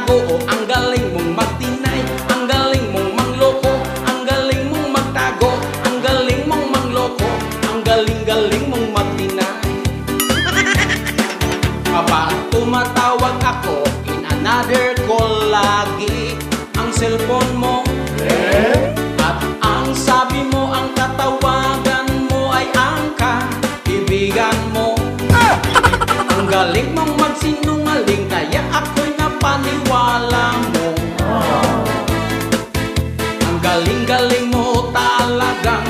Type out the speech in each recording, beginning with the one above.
magtago, ang galing mong magtinay, ang galing mong mangloko, ang galing mong magtago, ang galing mong mangloko, ang galing-galing mong magtinay. Kapag tumatawag ako, in another call lagi ang cellphone mo, at ang sabi mo, ang katawagan mo ay ang kaibigan mo. Ang galing mong magsinungaling, kaya ako'y napaniwala mo. Ang galing-galing mo talagang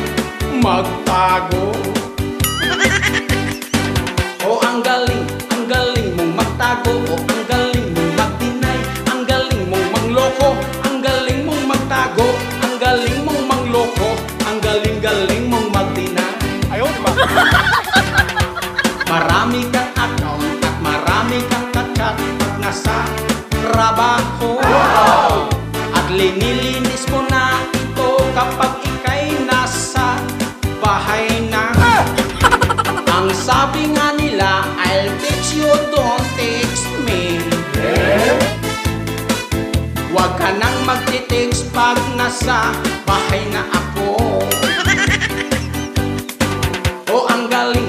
magtago. O ang galing mong magtago, o ang galing mong magdinay, ang galing mong mangloko, ang galing mong magtago, ang galing mong mangloko, ang galing-galing mong magdinay. Ayaw, di ba? Marami kang account at marami kang kachat pag nasa trabaho. At linilinis mo na ito kapag ika'y nasa bahay na. Ang sabi nga nila, I'll text you, don't text me. Huwag ka nang magtitext pag nasa bahay na ako. O ang galing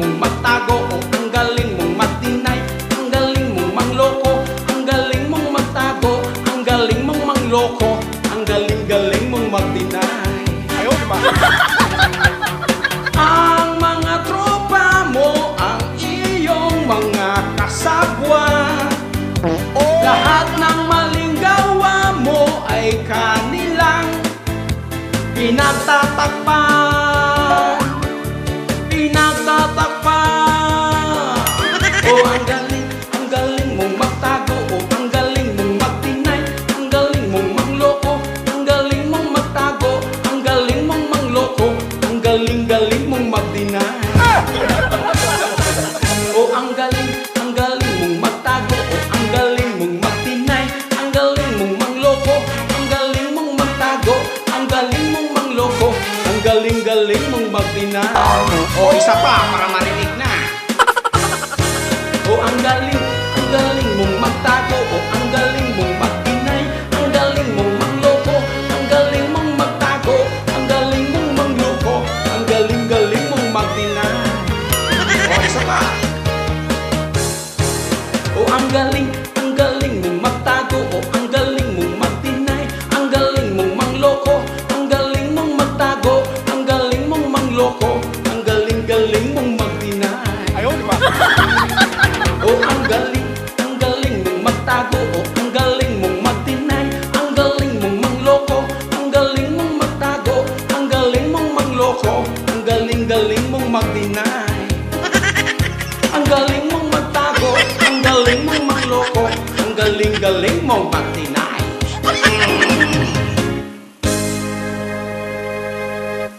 mong magtago, o ang galing mong magdinay, ang galing mong mangloko, ang galing mong magtago, ang galing mong mangloko, ang galing-galing mong magdinay. Ayaw, di ba? Ang mga tropa mo, ang iyong mga kasabwa, lahat ng maling gawa mo ay kanilang pinagtatakpan. O ang galing mong magtago, o ang galing mong magtinay, ang galing mong mangloko, ang galing mong magtago, ang galing mong mangloko, ang galing-galing mong magdinay. O ang galing mong magtago, o ang galing mong magtinay, ang galing mong mangloko, ang galing mong magtago, ang galing mong mangloko, ang galing-galing mong magdinay. O isa pa para marinig na. O ang galing mong magtago, o ang galing mong magdinay, ang galing mong mangloko, ang galing mong magtago, ang galing mong mangloko, ang galing-galing mong magdinay. O isa pa. O ang galing mong magtago, o ang galing mong magdinay, ang galing mong mangloko, ang galing mong magtago, ang galing mong mangloko, ang galing-galing mong magdinay. Ayaw, di ba? O ang galing mong magtago, o ang galing mong magdinay, ang galing mong mangloko, ang galing mong magtago, ang galing mong mangloko, ang galing-galing mong magdinay. Ang galing mong magtago, ang galing mong mangloko, ang galing-galing mong magdinay.